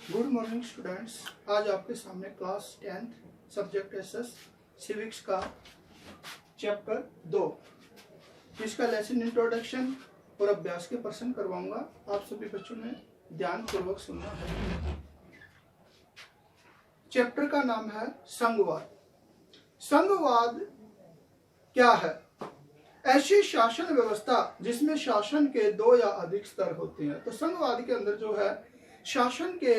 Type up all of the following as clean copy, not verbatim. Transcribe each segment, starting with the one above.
Good morning students. आज आपके सामने class 10th subject SS civics का चैप्टर 2 इसका लेसन इंट्रोडक्शन और अभ्यास के प्रश्न करवाऊंगा। आप सभी बच्चों ने ध्यानपूर्वक सुनना है। चैप्टर का नाम है संघवाद। संघवाद क्या है? ऐसी शासन व्यवस्था जिसमें शासन के दो या अधिक स्तर होते हैं। तो संघवाद के अंदर जो है शासन के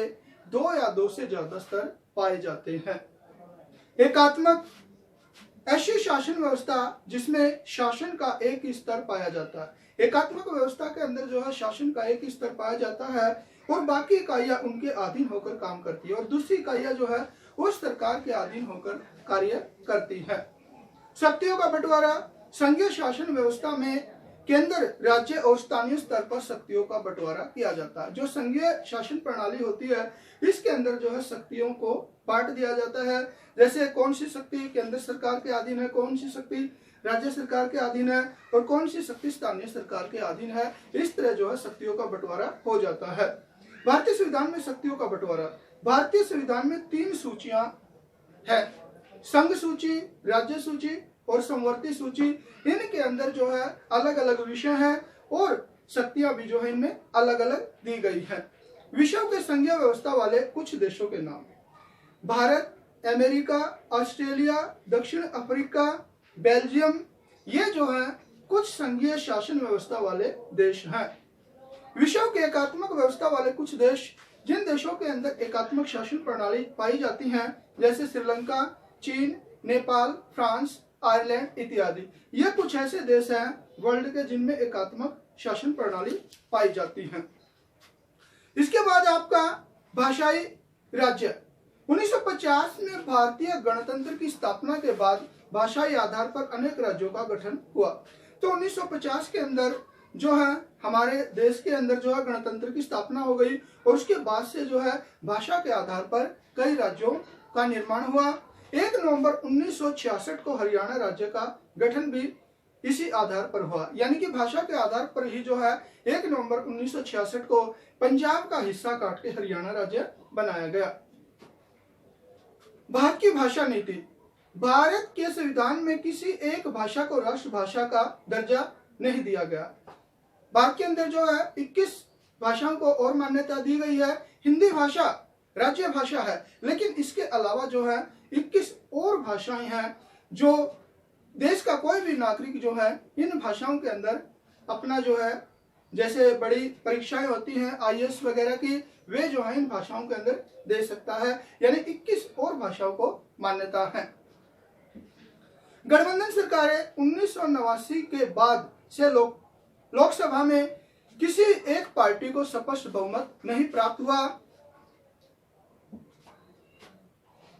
दो या दो से ज्यादा स्तर पाए जाते हैं। एकात्मक, ऐसी शासन व्यवस्था जिसमें शासन का एक ही स्तर पाया जाता है। एकात्मक व्यवस्था के अंदर जो है शासन का एक ही स्तर पाया जाता है और बाकी इकाइयां उनके अधीन होकर काम करती है और दूसरी इकाइयां जो है उस सरकार के अधीन होकर कार्य करती है। शक्तियों का बंटवारा। संघीय शासन व्यवस्था में केंद्र, राज्य और स्थानीय स्तर पर शक्तियों का बंटवारा किया जाता है। जो संघीय शासन प्रणाली होती है इसके अंदर जो है शक्तियों को बांट दिया जाता है। जैसे कौन सी शक्ति केंद्र सरकार के अधीन है, कौन सी शक्ति राज्य सरकार के अधीन है और कौन सी शक्ति स्थानीय सरकार के अधीन है। इस तरह जो है शक्तियों का बंटवारा हो जाता है। भारतीय संविधान में शक्तियों का बंटवारा। भारतीय संविधान में 3 सूचियां है: संघ सूची, राज्य सूची और समवर्ती सूची। इनके अंदर जो है अलग अलग विषय हैं और शक्तियां भी जो है इनमें अलग अलग दी गई हैं। विषयों के संघीय व्यवस्था वाले कुछ देशों के नाम: भारत, अमेरिका, ऑस्ट्रेलिया, दक्षिण अफ्रीका, बेल्जियम। ये जो है कुछ संघीय शासन व्यवस्था वाले देश हैं। विषयों के एकात्मक व्यवस्था वाले कुछ देश: जिन देशों के अंदर एकात्मक शासन प्रणाली पाई जाती है जैसे श्रीलंका, चीन, नेपाल, फ्रांस, आयरलैंड इत्यादि। ये कुछ ऐसे देश हैं वर्ल्ड के जिनमें एकात्मक शासन प्रणाली पाई जाती है। इसके बाद आपका भाषाई राज्य। 1950 में भारतीय गणतंत्र की स्थापना के बाद भाषाई आधार पर अनेक राज्यों का गठन हुआ। तो 1950 के अंदर जो है हमारे देश के अंदर जो है गणतंत्र की स्थापना हो गई और उसके बाद से जो है भाषा के आधार पर कई राज्यों का निर्माण हुआ। 1 नवंबर 1966 को हरियाणा राज्य का गठन भी इसी आधार पर हुआ। यानी कि भाषा के आधार पर ही जो है 1 नवंबर 1966 को पंजाब का हिस्सा काट के हरियाणा राज्य बनाया गया। भारत की भाषा नीति। भारत के संविधान में किसी एक भाषा को राष्ट्रभाषा का दर्जा नहीं दिया गया। भारत के अंदर जो है 21 भाषाओं को और मान्यता दी गई है। हिंदी भाषा राज्य भाषा है, लेकिन इसके अलावा जो है 21 और भाषाएं हैं जो देश का कोई भी नागरिक जो है इन भाषाओं के अंदर अपना जो है जैसे बड़ी परीक्षाएं होती हैं आईएएस वगैरह की, वे जो है इन भाषाओं के अंदर दे सकता है। यानी 21 और भाषाओं को मान्यता है। गठबंधन सरकारें 1989 के बाद से लोकसभा में किसी एक पार्टी को स्पष्ट बहुमत नहीं प्राप्त हुआ,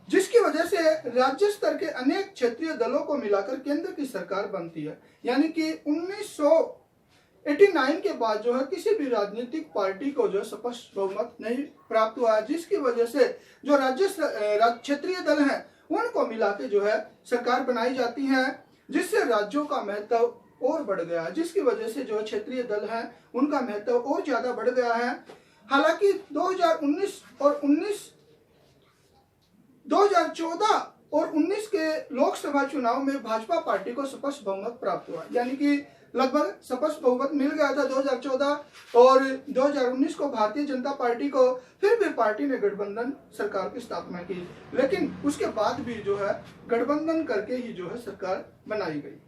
जिसकी वजह से राज्य स्तर के अनेक क्षेत्रीय दलों को मिलाकर केंद्र की सरकार बनती है। यानी कि 1989 के बाद जो है किसी भी राजनीतिक पार्टी को जो स्पष्ट बहुमत नहीं प्राप्त हुआ, जिसकी वजह से जो राज्य क्षेत्रीय दल हैं उनको मिला के जो है सरकार बनाई जाती है, जिससे राज्यों का महत्व और बढ़ गया, जिसकी वजह से जो क्षेत्रीय दल हैं उनका महत्व और ज्यादा बढ़ गया है। हालांकि 2014 और 19 के लोकसभा चुनाव में भाजपा पार्टी को स्पष्ट बहुमत प्राप्त हुआ। यानी कि लगभग स्पष्ट बहुमत मिल गया था 2014 और 2019 को भारतीय जनता पार्टी को। फिर भी पार्टी ने गठबंधन सरकार की स्थापना की, लेकिन उसके बाद भी जो है गठबंधन करके ही जो है सरकार बनाई गई।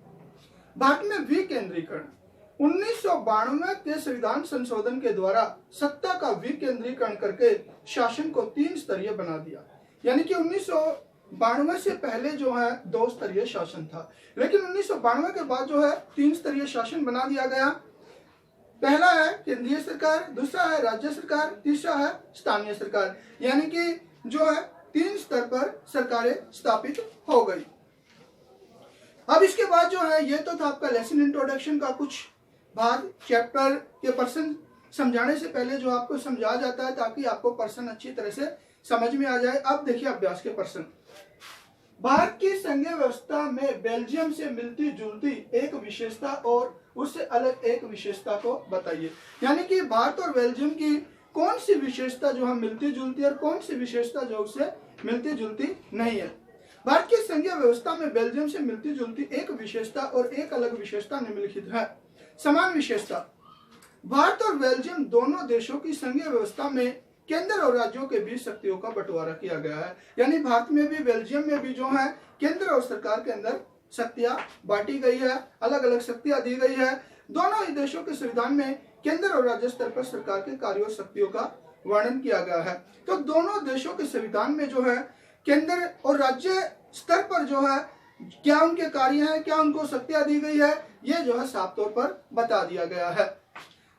भारत में विकेंद्रीकरण। 1992 के संविधान संशोधन के द्वारा सत्ता का विकेंद्रीकरण करके शासन को 3 स्तरीय बना दिया। यानी कि 1992 से पहले जो है 2 स्तरीय शासन था, लेकिन 1992 के बाद जो है 3 स्तरीय शासन बना दिया गया। पहला है केंद्रीय सरकार, दूसरा है राज्य सरकार, तीसरा है स्थानीय सरकार। यानी कि जो है 3 स्तर पर सरकारें स्थापित हो गई। अब इसके बाद जो है ये तो था आपका लेसन इंट्रोडक्शन का कुछ भाग। चैप्टर के प्रश्न समझाने से पहले जो आपको समझाया जाता है ताकि आपको प्रश्न अच्छी तरह से समझ में आ जाए। अब देखिए अभ्यास के प्रश्न। भारत की संघीय व्यवस्था में बेल्जियम से मिलती जुलती एक विशेषता और उससे अलग एक विशेषता को बताइए। यानी कि भारत और बेल्जियम की कौन सी विशेषता जो है मिलती जुलती है और कौन सी विशेषता जो उससे मिलती जुलती नहीं है। भारत की संघीय व्यवस्था में बेल्जियम से मिलती जुलती एक विशेषता और एक अलग विशेषता निम्नलिखित है। समान विशेषता, भारत और बेल्जियम दोनों देशों की संघीय व्यवस्था में केंद्र और राज्यों के बीच शक्तियों का बंटवारा किया गया है। यानी भारत में भी बेल्जियम में भी जो है केंद्र और सरकार के अंदर शक्तियां बांटी गई है, अलग अलग शक्तियां दी गई है। दोनों ही देशों के संविधान में केंद्र और राज्य स्तर पर सरकार के कार्यों और शक्तियों का वर्णन किया गया है। तो दोनों देशों के संविधान में जो है केंद्र और राज्य स्तर पर जो है क्या उनके कार्य हैं, क्या उनको शक्तियां दी गई है, ये जो है साफ तौर पर बता दिया गया है।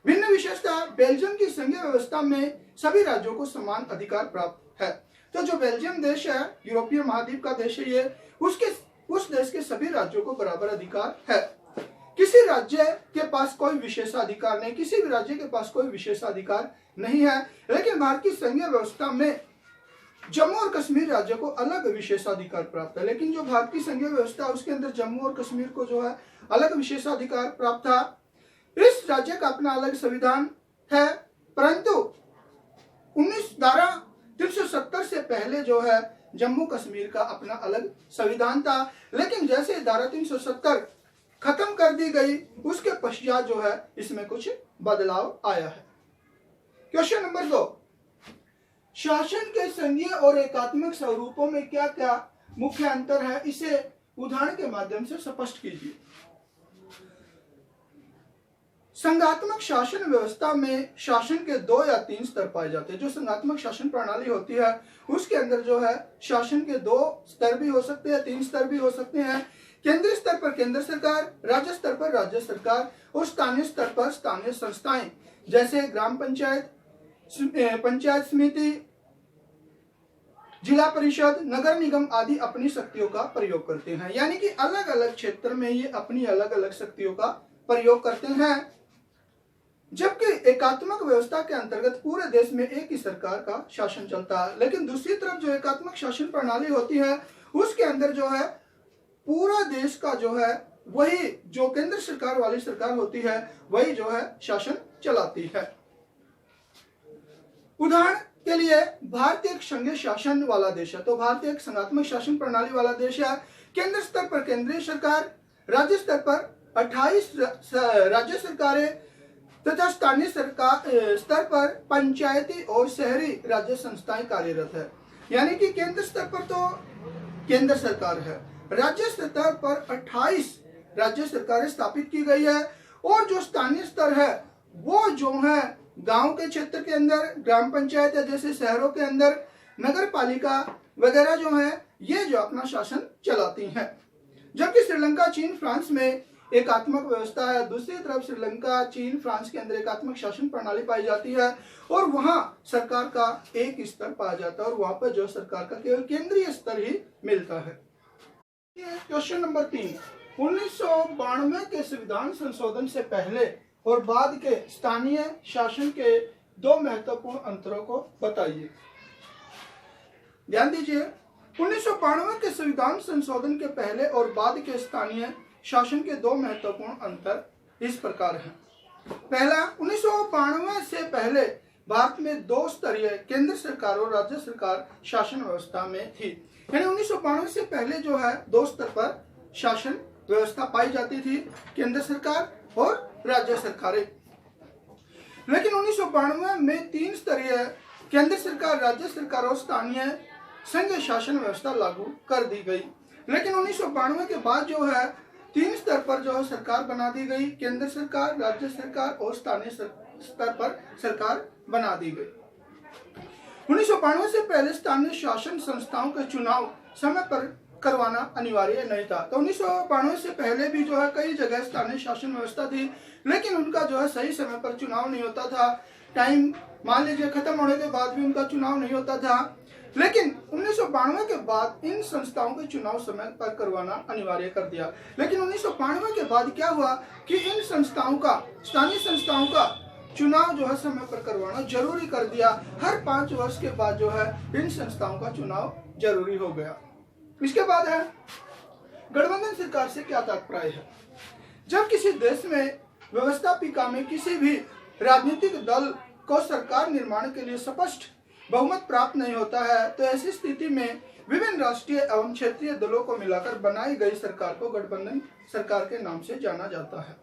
भिन्न विशेषता, बेल्जियम की संघीय व्यवस्था में सभी राज्यों को समान अधिकार प्राप्त है। तो जो बेल्जियम देश है, यूरोपीय महाद्वीप का देश है ये, उस देश के सभी राज्यों को बराबर अधिकार है। किसी राज्य के पास कोई विशेषाधिकार नहीं, किसी भी राज्य के पास कोई विशेषाधिकार नहीं है। लेकिन भारत की संघीय व्यवस्था में जम्मू और कश्मीर राज्य को अलग विशेषाधिकार प्राप्त है। लेकिन जो भारत की संघीय व्यवस्था है उसके अंदर जम्मू और कश्मीर को जो है अलग विशेषाधिकार प्राप्त था। इस राज्य का अपना अलग संविधान है, परंतु 19 धारा 370 से पहले जो है जम्मू कश्मीर का अपना अलग संविधान था। लेकिन जैसे धारा 370 खत्म कर दी गई उसके पश्चात जो है इसमें कुछ बदलाव आया है। क्वेश्चन नंबर 2, शासन के संघीय और एकात्मक स्वरूपों में क्या क्या मुख्य अंतर है, इसे उदाहरण के माध्यम से स्पष्ट कीजिए। संघात्मक शासन व्यवस्था में शासन के 2 या 3 स्तर पाए जाते हैं। जो संघात्मक शासन प्रणाली होती है उसके अंदर जो है शासन के 2 स्तर भी हो सकते हैं, 3 स्तर भी हो सकते हैं। केंद्रीय स्तर पर केंद्र सरकार, राज्य स्तर पर राज्य सरकार और स्थानीय स्तर पर स्थानीय संस्थाएं जैसे ग्राम पंचायत, पंचायत समिति, जिला परिषद, नगर निगम आदि अपनी शक्तियों का प्रयोग करते हैं। यानी कि अलग अलग क्षेत्र में ये अपनी अलग अलग शक्तियों का प्रयोग करते हैं। जबकि एकात्मक व्यवस्था के अंतर्गत पूरे देश में एक ही सरकार का शासन चलता है। लेकिन दूसरी तरफ जो एकात्मक शासन प्रणाली होती है उसके अंदर जो है पूरा देश का जो है वही जो केंद्र सरकार वाली सरकार होती है वही जो है शासन चलाती है। उदाहरण के लिए भारत एक संघीय शासन वाला देश है, तो भारत एक संघात्मक शासन प्रणाली वाला देश है। केंद्र स्तर पर केंद्रीय सरकार, राज्य स्तर पर 28 राज्य सरकारें तथा स्थानीय सरकार स्तर पर पंचायती और शहरी राज्य संस्थाएं कार्यरत है। यानी कि केंद्र स्तर पर तो केंद्र सरकार है, राज्य स्तर पर 28 राज्य सरकारें स्थापित की गई है और जो स्थानीय स्तर है वो जो है गांव के क्षेत्र के अंदर ग्राम पंचायत या जैसे शहरों के अंदर नगर पालिका वगैरह जो है ये जो अपना शासन चलाती हैं। जबकि श्रीलंका, चीन, फ्रांस में एकात्मक व्यवस्था है। दूसरी तरफ श्रीलंका, चीन, फ्रांस के अंदर एकात्मक शासन प्रणाली पाई जाती है और वहां सरकार का एक स्तर पाया जाता है और वहां पर जो सरकार का केवल केंद्रीय स्तर ही मिलता है। क्वेश्चन नंबर 3, 1992 के संविधान संशोधन से पहले और बाद के स्थानीय शासन के 2 महत्वपूर्ण अंतरों को बताइए। ध्यान दीजिए, 1992 के संविधान संशोधन के पहले और बाद के स्थानीय शासन के 2 महत्वपूर्ण अंतर इस प्रकार हैं। पहला, 1992 से पहले भारत में 2 स्तरीय केंद्र सरकार और राज्य सरकार शासन व्यवस्था में थी। यानी 1992 से पहले जो है 2 स्तर पर शासन व्यवस्था पाई जाती थी, केंद्र सरकार और राज्य सरकारें। लेकिन 1992 में 3 स्तरीय केंद्र सरकार, राज्य सरकार और स्थानीय संघीय शासन व्यवस्था लागू कर दी गई। लेकिन 1992 के बाद जो है 3 स्तर पर जो है सरकार बना दी गई, केंद्र सरकार, राज्य सरकार और स्थानीय स्तर पर सरकार बना दी गई। 1992 से पहले स्थानीय शासन संस्थाओं के चुनाव समय पर करवाना अनिवार्य नहीं था। तो 1992 से पहले भी जो है कई जगह स्थानीय शासन व्यवस्था थी, लेकिन उनका जो है सही समय पर चुनाव नहीं होता था। टाइम मान लीजिए खत्म होने के बाद भी उनका चुनाव नहीं होता था। लेकिन 1992 के बाद इन संस्थाओं के चुनाव समय पर करवाना अनिवार्य कर दिया। लेकिन 1992 के बाद क्या हुआ कि इन संस्थाओं का, स्थानीय संस्थाओं का चुनाव जो है समय पर करवाना जरूरी कर दिया। हर 5 वर्ष के बाद जो है इन संस्थाओं का चुनाव जरूरी हो गया। इसके बाद है गठबंधन सरकार से क्या तात्पर्य है। जब किसी देश में व्यवस्थापिका में किसी भी राजनीतिक दल को सरकार निर्माण के लिए स्पष्ट बहुमत प्राप्त नहीं होता है तो ऐसी स्थिति में विभिन्न राष्ट्रीय एवं क्षेत्रीय दलों को मिलाकर बनाई गई सरकार को गठबंधन सरकार के नाम से जाना जाता है।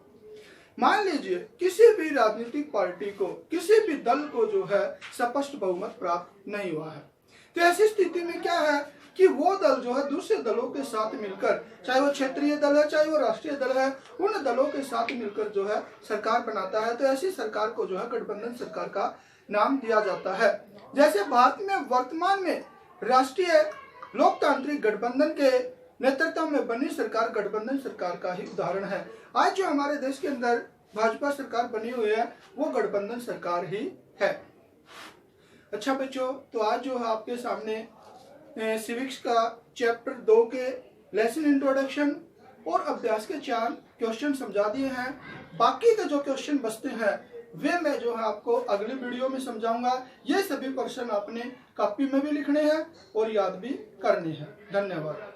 मान लीजिए किसी भी राजनीतिक पार्टी को, किसी भी दल को जो है स्पष्ट बहुमत प्राप्त नहीं हुआ है, तो ऐसी स्थिति में क्या है कि वो दल जो है दूसरे दलों के साथ मिलकर, चाहे वो क्षेत्रीय दल है चाहे वो राष्ट्रीय दल है, उन दलों के साथ मिलकर जो है सरकार बनाता है। तो ऐसी सरकार को जो है गठबंधन सरकार का नाम दिया जाता है। जैसे भारत में वर्तमान में राष्ट्रीय लोकतांत्रिक गठबंधन के नेतृत्व में बनी सरकार गठबंधन सरकार का ही उदाहरण है। आज जो हमारे देश के अंदर भाजपा सरकार बनी हुई है वो गठबंधन सरकार ही है। अच्छा बच्चों, तो आज जो है आपके सामने सिविक्स का चैप्टर 2 के लेसन इंट्रोडक्शन और अभ्यास के 4 क्वेश्चन समझा दिए हैं। बाकी के जो क्वेश्चन बचते हैं वे मैं जो है आपको अगली वीडियो में समझाऊंगा। ये सभी प्रश्न आपने कॉपी में भी लिखने हैं और याद भी करने हैं। धन्यवाद।